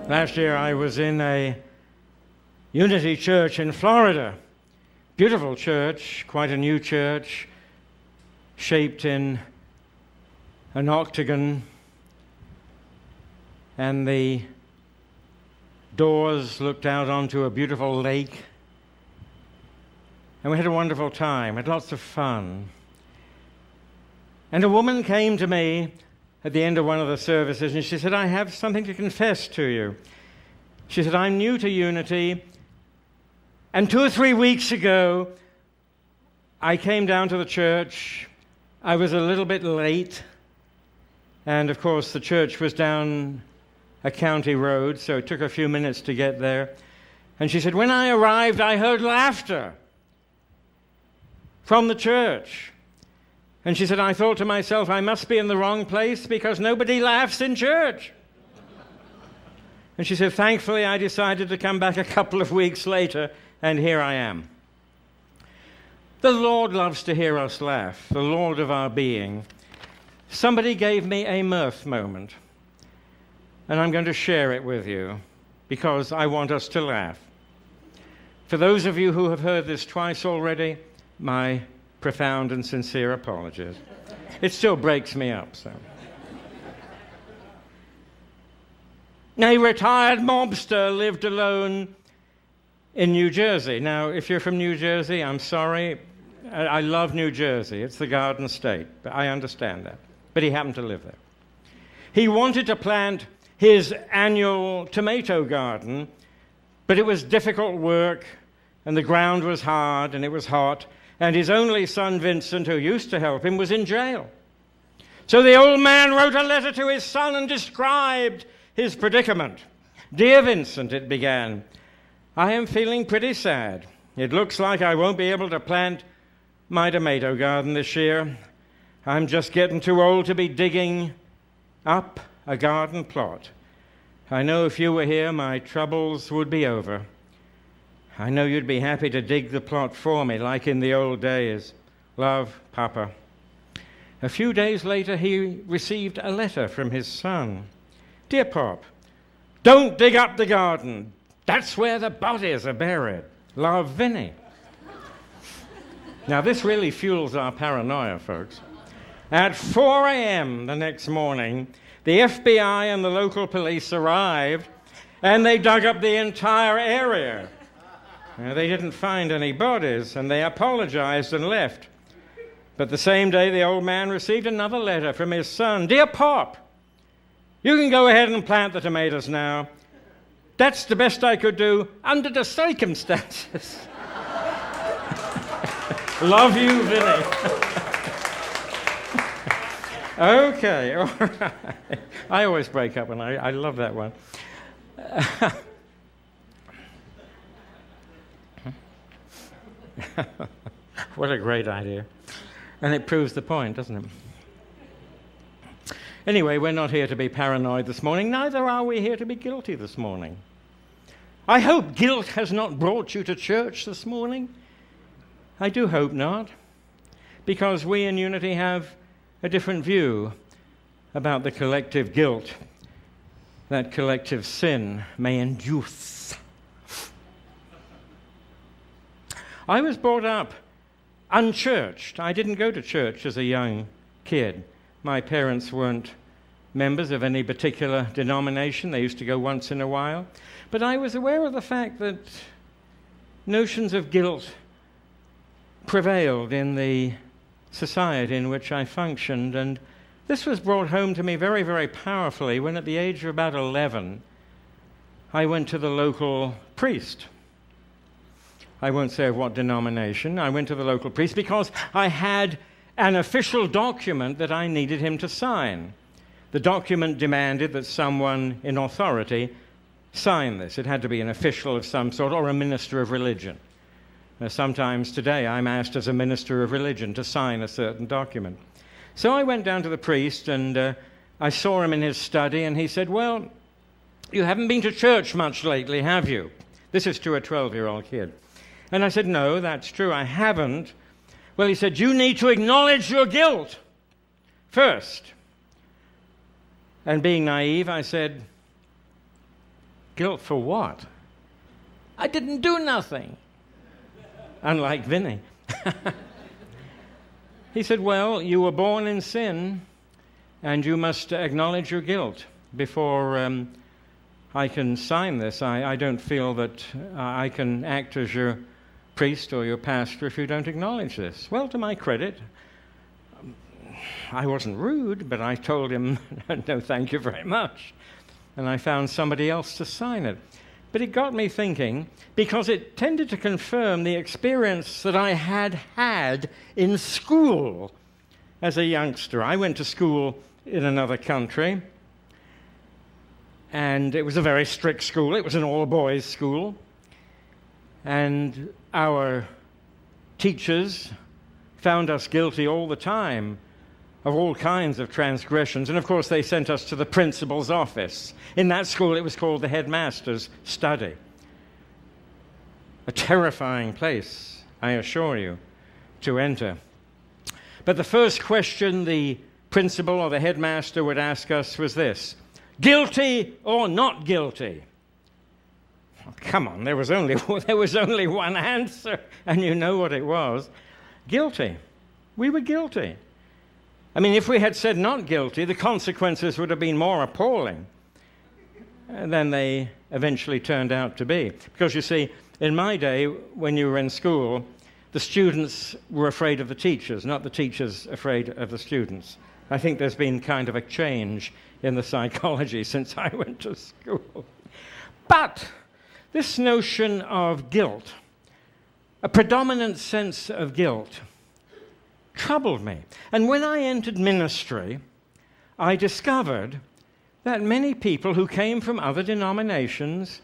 Last year I was in a Unity church in Florida. Beautiful church, quite a new church, shaped in an octagon, and the doors looked out onto a beautiful lake. And we had a wonderful time, had lots of fun. And a woman came to me at the end of one of the services, and she said, I have something to confess to you. She said, I'm new to Unity, and 2 or 3 weeks ago, I came down to the church. I was a little bit late, and of course the church was down a county road, so it took a few minutes to get there. And she said, when I arrived, I heard laughter from the church. And she said, I thought to myself, I must be in the wrong place because nobody laughs in church. And she said, thankfully, I decided to come back a couple of weeks later, and here I am. The Lord loves to hear us laugh, the Lord of our being. Somebody gave me a mirth moment, and I'm going to share it with you because I want us to laugh. For those of you who have heard this twice already, my profound and sincere apologies. It still breaks me up, so. A retired mobster lived alone in New Jersey. Now, if you're from New Jersey, I'm sorry. I love New Jersey. It's the Garden State, but I understand that. But he happened to live there. He wanted to plant his annual tomato garden, but it was difficult work, and the ground was hard, and it was hot, and his only son, Vincent, who used to help him, was in jail. So the old man wrote a letter to his son and described his predicament. Dear Vincent, it began, I am feeling pretty sad. It looks like I won't be able to plant my tomato garden this year. I'm just getting too old to be digging up a garden plot. I know if you were here, my troubles would be over. I know you'd be happy to dig the plot for me, like in the old days. Love, Papa. A few days later, he received a letter from his son. Dear Pop, don't dig up the garden. That's where the bodies are buried. Love, Vinny. Now, this really fuels our paranoia, folks. At 4 a.m. the next morning, the FBI and the local police arrived, and they dug up the entire area. They didn't find any bodies, and they apologized and left. But the same day, the old man received another letter from his son. Dear Pop, you can go ahead and plant the tomatoes now. That's the best I could do under the circumstances. Love you, Vinny. Okay, all right. I always break up, and I love that one. What a great idea. And it proves the point, doesn't it? Anyway, we're not here to be paranoid this morning. Neither are we here to be guilty this morning. I hope guilt has not brought you to church this morning. I do hope not, because we in Unity have a different view about the collective guilt that collective sin may induce. I was brought up unchurched. I didn't go to church as a young kid. My parents weren't members of any particular denomination. They used to go once in a while. But I was aware of the fact that notions of guilt prevailed in the society in which I functioned, and this was brought home to me very, very powerfully when at the age of about 11, I went to the local priest. I won't say of what denomination. I went to the local priest because I had an official document that I needed him to sign. The document demanded that someone in authority sign this. It had to be an official of some sort or a minister of religion. Sometimes today I'm asked as a minister of religion to sign a certain document. So I went down to the priest and I saw him in his study, and he said, well, you haven't been to church much lately, have you? This is to a 12-year-old kid. And I said, no, that's true, I haven't. Well, he said, you need to acknowledge your guilt first. And being naive, I said, Guilt for what? I didn't do nothing. Unlike Vinny. He said, well, you were born in sin, and you must acknowledge your guilt before I can sign this. I don't feel that I can act as your priest or your pastor if you don't acknowledge this. Well, to my credit, I wasn't rude, but I told him, no, thank you very much. And I found somebody else to sign it. But it got me thinking, because it tended to confirm the experience that I had in school as a youngster. I went to school in another country, and it was a very strict school. It was an all-boys school. And our teachers found us guilty all the time of all kinds of transgressions. And of course, they sent us to the principal's office. In that school, it was called the headmaster's study. A terrifying place, I assure you, to enter. But the first question the principal or the headmaster would ask us was this: guilty or not guilty? Oh, come on, there was only one answer, and you know what it was. Guilty. We were guilty. I mean, if we had said not guilty, the consequences would have been more appalling than they eventually turned out to be. Because you see, in my day, when you were in school, the students were afraid of the teachers, not the teachers afraid of the students. I think there's been kind of a change in the psychology since I went to school. But this notion of guilt, a predominant sense of guilt, troubled me. And when I entered ministry, I discovered that many people who came from other denominations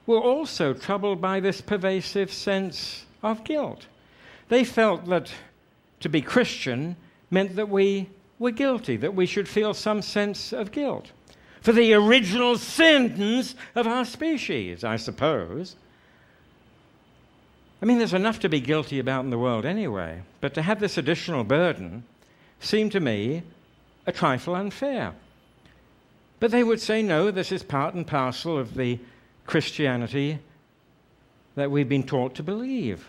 were also troubled by this pervasive sense of guilt. They felt that to be Christian meant that we were guilty, that we should feel some sense of guilt for the original sins of our species, I suppose. I mean, there's enough to be guilty about in the world anyway, but to have this additional burden seemed to me a trifle unfair. But they would say, no, this is part and parcel of the Christianity that we've been taught to believe.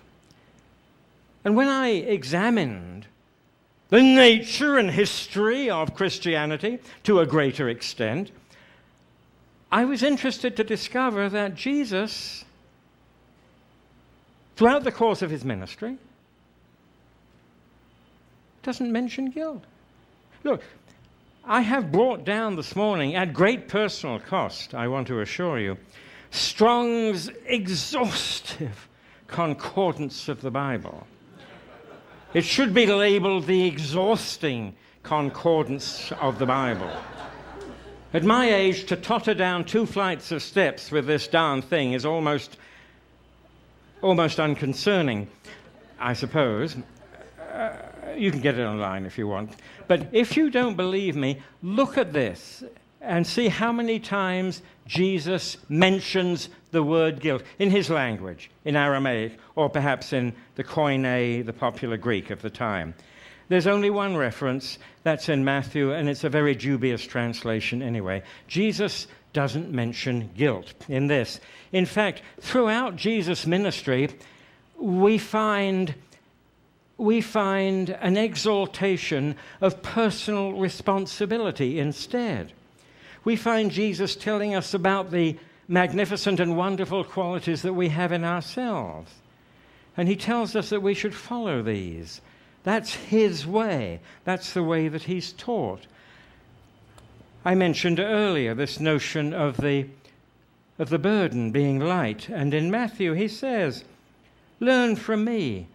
And when I examined the nature and history of Christianity to a greater extent, I was interested to discover that Jesus, throughout the course of his ministry, doesn't mention guilt. Look, I have brought down this morning, at great personal cost, I want to assure you, Strong's exhaustive concordance of the Bible. It should be labeled the exhausting concordance of the Bible. At my age, to totter down 2 flights of steps with this darn thing is almost unconcerning, I suppose. You can get it online if you want. But if you don't believe me, look at this and see how many times Jesus mentions the word guilt in his language, in Aramaic, or perhaps in the Koine, the popular Greek of the time. There's only one reference, that's in Matthew, and it's a very dubious translation anyway. Jesus doesn't mention guilt in this. In fact, throughout Jesus' ministry, we find an exaltation of personal responsibility instead. We find Jesus telling us about the magnificent and wonderful qualities that we have in ourselves. And he tells us that we should follow these. That's his way. That's the way that he's taught. I mentioned earlier this notion of the burden being light. And in Matthew he says, "Learn from me.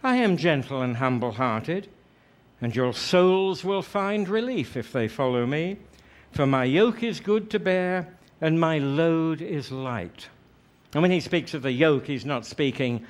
I am gentle and humble-hearted, and your souls will find relief if they follow me. For my yoke is good to bear, and my load is light." And when he speaks of the yoke, he's not speaking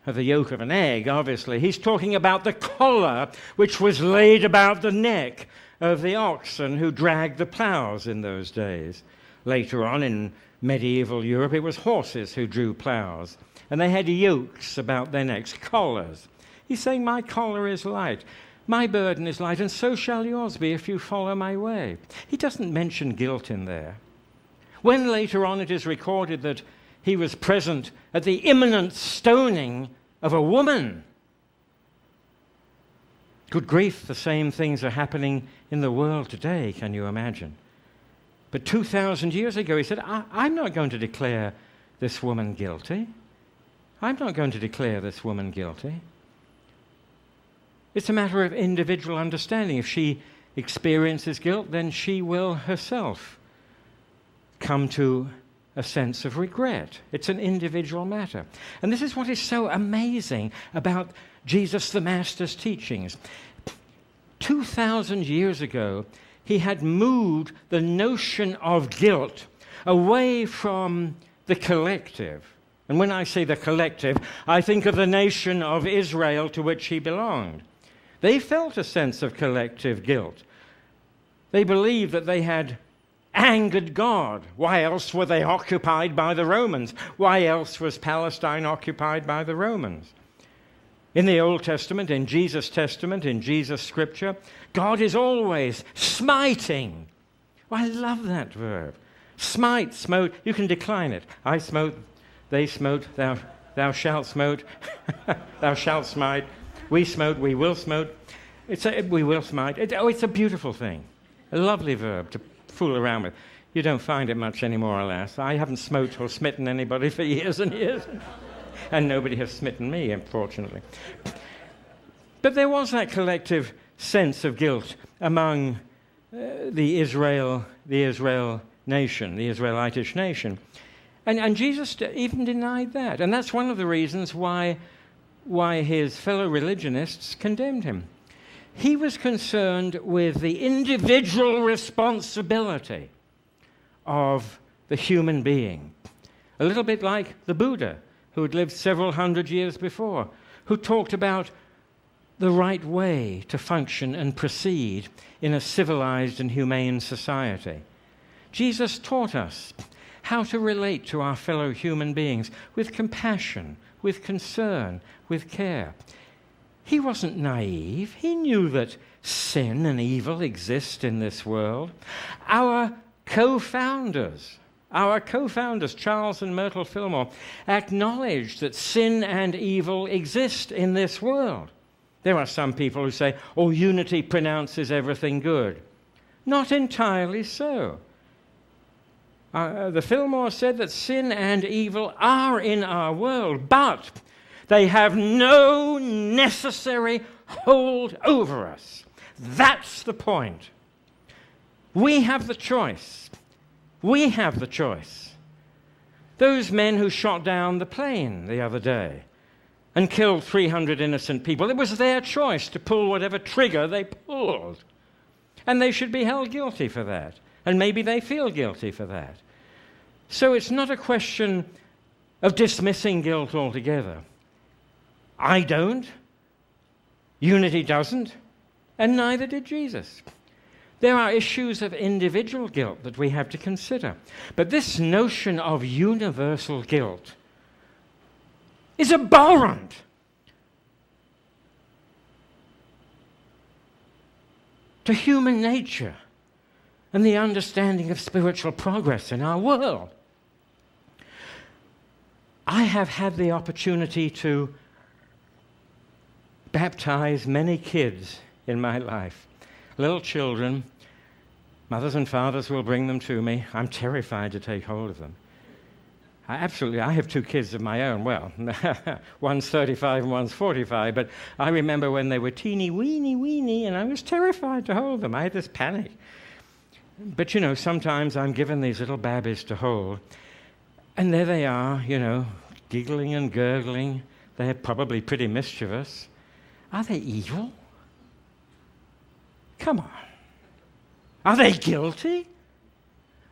of the yolk of an egg, obviously. He's talking about the collar which was laid about the neck of the oxen who dragged the plows in those days. Later on in medieval Europe, it was horses who drew plows, and they had yokes about their necks, collars. He's saying, my collar is light, my burden is light, and so shall yours be if you follow my way. He doesn't mention guilt in there. When later on it is recorded that he was present at the imminent stoning of a woman. Good grief, the same things are happening in the world today, can you imagine? But 2,000 years ago he said, I'm not going to declare this woman guilty. I'm not going to declare this woman guilty. It's a matter of individual understanding. If she experiences guilt, then she will herself come to a sense of regret. It's an individual matter. And this is what is so amazing about Jesus the Master's teachings. 2,000 years ago, he had moved the notion of guilt away from the collective. And when I say the collective, I think of the nation of Israel to which he belonged. They felt a sense of collective guilt. They believed that they had angered God. Why else were they occupied by the Romans? Why else was Palestine occupied by the Romans? In the Old Testament, in Jesus' Testament, in Jesus' Scripture, God is always smiting. Oh, I love that verb. Smite, smote. You can decline it. I smote, they smote, thou shalt smote, thou shalt smite. We smote, we will smote. We will smite. It's a beautiful thing. A lovely verb to fool around with. You don't find it much anymore, alas. I haven't smote or smitten anybody for years and years. And nobody has smitten me, unfortunately. But there was that collective sense of guilt among the Israel nation, the Israelitish nation. And Jesus even denied that. And that's one of the reasons why his fellow religionists condemned him. He was concerned with the individual responsibility of the human being. A little bit like the Buddha, who had lived several hundred years before, who talked about the right way to function and proceed in a civilized and humane society. Jesus taught us how to relate to our fellow human beings with compassion, with concern, with care. He wasn't naive. He knew that sin and evil exist in this world. Our co-founders, Charles and Myrtle Fillmore, acknowledged that sin and evil exist in this world. There are some people who say, oh, unity pronounces everything good. Not entirely so. The Fillmore said that sin and evil are in our world, but they have no necessary hold over us. That's the point. We have the choice. We have the choice. Those men who shot down the plane the other day and killed 300 innocent people, it was their choice to pull whatever trigger they pulled. And they should be held guilty for that. And maybe they feel guilty for that. So it's not a question of dismissing guilt altogether. I don't. Unity doesn't. And neither did Jesus. There are issues of individual guilt that we have to consider. But this notion of universal guilt is abhorrent. To human nature and the understanding of spiritual progress in our world. I have had the opportunity to baptize many kids in my life. Little children, mothers and fathers will bring them to me. I'm terrified to take hold of them. I have 2 kids of my own. Well, one's 35 and one's 45, but I remember when they were teeny weeny, and I was terrified to hold them. I had this panic. But, sometimes I'm given these little babbies to hold, and there they are, giggling and gurgling. They're probably pretty mischievous. Are they evil? Come on. Are they guilty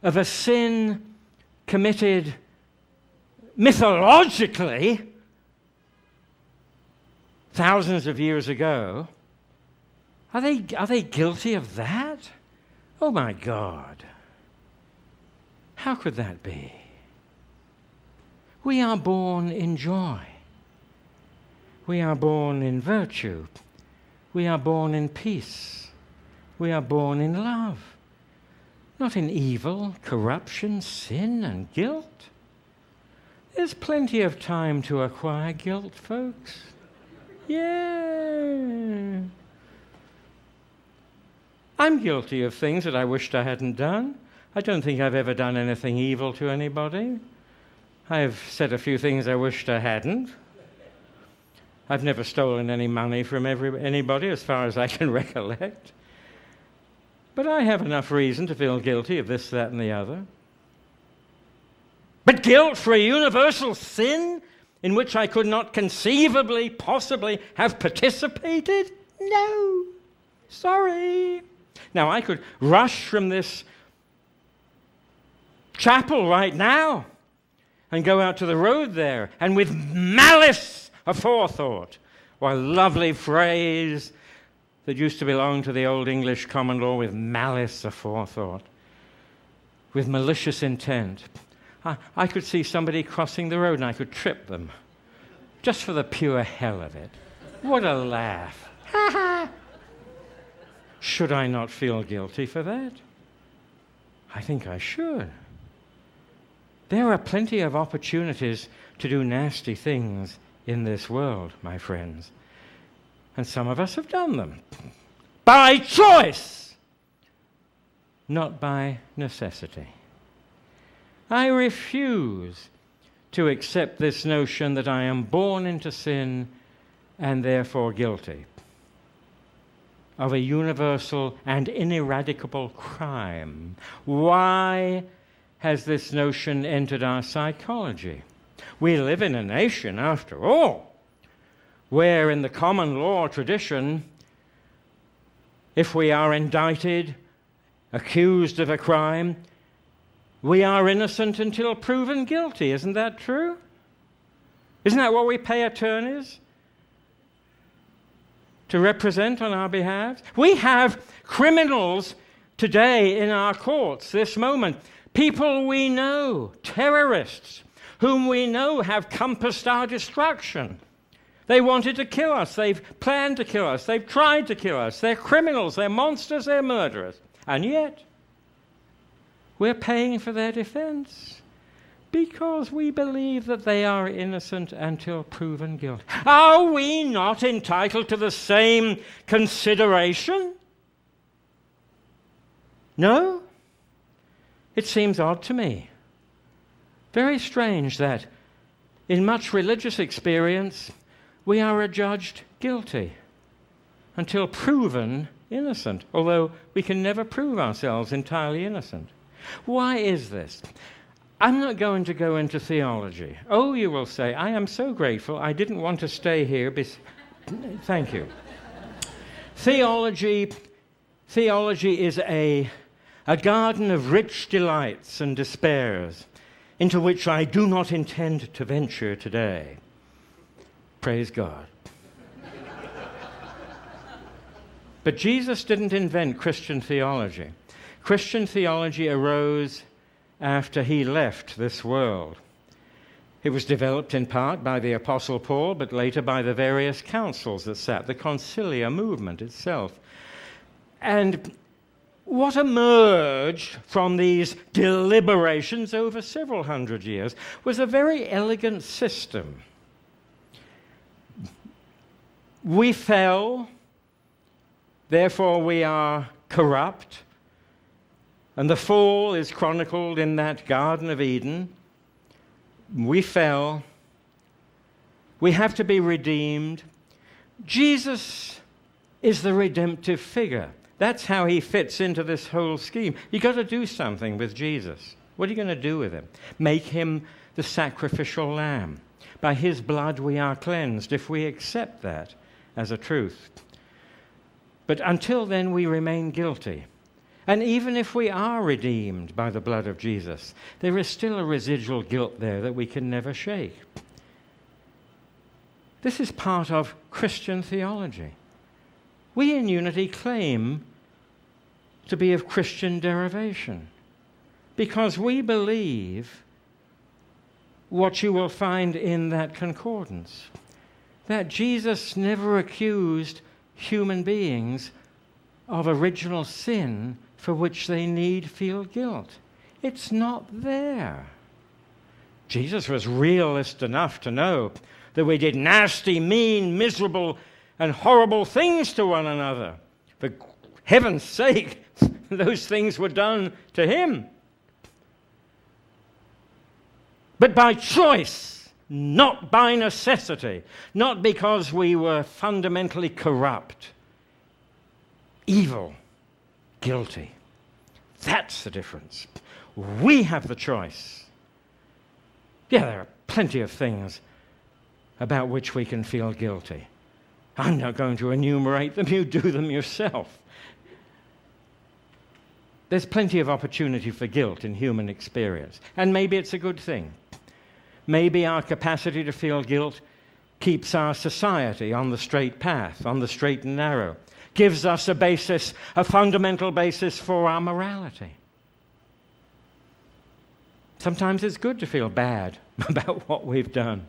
of a sin committed mythologically thousands of years ago? Are they guilty of that? Oh my God. How could that be? We are born in joy. We are born in virtue. We are born in peace. We are born in love. not in evil, corruption, sin, and guilt. There's plenty of time to acquire guilt, folks. Yeah. I'm guilty of things that I wished I hadn't done. I don't think I've ever done anything evil to anybody. I've said a few things I wished I hadn't. I've never stolen any money from anybody as far as I can recollect. But I have enough reason to feel guilty of this, that, and the other. But guilt for a universal sin in which I could not conceivably, possibly have participated? No. Sorry. Now, I could rush from this chapel right now and go out to the road there, and with malice aforethought, or a lovely phrase that used to belong to the old English common law, with malice aforethought, with malicious intent. I could see somebody crossing the road and I could trip them, just for the pure hell of it. What a laugh. Ha ha! Should I not feel guilty for that? I think I should. There are plenty of opportunities to do nasty things in this world, my friends. And some of us have done them. By choice! Not by necessity. I refuse to accept this notion that I am born into sin and therefore guilty of a universal and ineradicable crime. Why has this notion entered our psychology? We live in a nation, after all, where in the common law tradition, if we are indicted, accused of a crime, we are innocent until proven guilty. Isn't that true? Isn't that what we pay attorneys to represent on our behalf? We have criminals today in our courts, this moment, people we know, terrorists, whom we know have compassed our destruction. They wanted to kill us. They've planned to kill us. They've tried to kill us. They're criminals. They're monsters. They're murderers. And yet, we're paying for their defense because we believe that they are innocent until proven guilty. Are we not entitled to the same consideration? No? It seems odd to me. Very strange that in much religious experience, we are adjudged guilty until proven innocent, although we can never prove ourselves entirely innocent. Why is this? I'm not going to go into theology. Oh, you will say, I am so grateful. I didn't want to stay here. Thank you. Theology is a garden of rich delights and despairs into which I do not intend to venture today. Praise God. But Jesus didn't invent Christian theology. Christian theology arose after he left this world. It was developed in part by the Apostle Paul, but later by the various councils that sat, the Concilia movement itself. And what emerged from these deliberations over several hundred years was a very elegant system. We fell, therefore we are corrupt, and the fall is chronicled in that Garden of Eden. We fell. We have to be redeemed. Jesus is the redemptive figure. That's how he fits into this whole scheme. You've got to do something with Jesus. What are you going to do with him? Make him the sacrificial lamb. By his blood we are cleansed, if we accept that as a truth. But until then we remain guilty. And even if we are redeemed by the blood of Jesus, there is still a residual guilt there that we can never shake. This is part of Christian theology. We in Unity claim to be of Christian derivation because we believe what you will find in that concordance, that Jesus never accused human beings of original sin for which they need feel guilt. It's not there. Jesus was realist enough to know that we did nasty, mean, miserable, and horrible things to one another. For heaven's sake, those things were done to him. But by choice, not by necessity, not because we were fundamentally corrupt, evil, guilty. That's the difference. We have the choice. Yeah, there are plenty of things about which we can feel guilty. I'm not going to enumerate them. You do them yourself. There's plenty of opportunity for guilt in human experience, and maybe it's a good thing. Maybe our capacity to feel guilt keeps our society on the straight path, on the straight and narrow, gives us a basis, a fundamental basis for our morality. Sometimes it's good to feel bad about what we've done.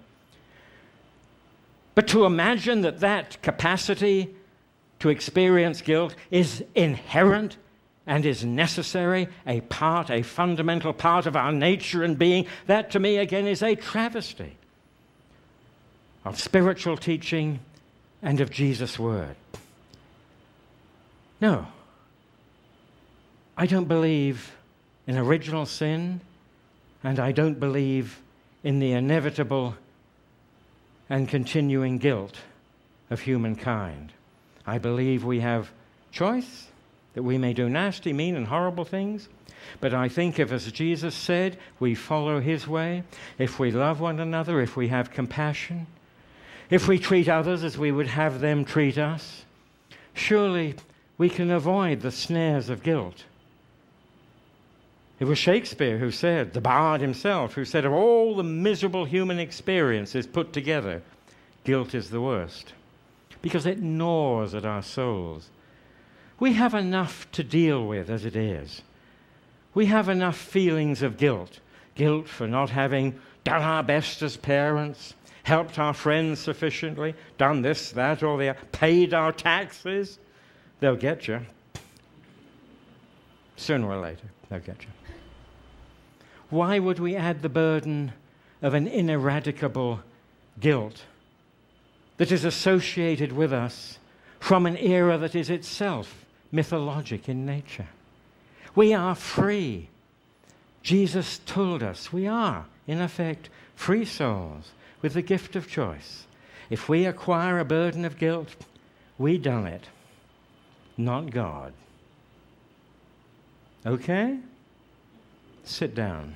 But to imagine that that capacity to experience guilt is inherent and is necessary, a fundamental part of our nature and being, that to me again is a travesty of spiritual teaching and of Jesus' word. No, I don't believe in original sin, and I don't believe in the inevitable and continuing guilt of humankind. I believe we have choice, that we may do nasty, mean, and horrible things. But I think if, as Jesus said, we follow his way, if we love one another, if we have compassion, if we treat others as we would have them treat us, surely we can avoid the snares of guilt. It was Shakespeare who said, the bard himself, who said, of all the miserable human experiences put together, guilt is the worst, because it gnaws at our souls. We have enough to deal with as it is. We have enough feelings of guilt. Guilt for not having done our best as parents, helped our friends sufficiently, done this, that, or the other, paid our taxes. They'll get you. Sooner or later, they'll get you. Why would we add the burden of an ineradicable guilt that is associated with us from an era that is itself mythologic in nature? We are free. Jesus told us we are, in effect, free souls with the gift of choice. If we acquire a burden of guilt, we done it, not God. Okay? Sit down.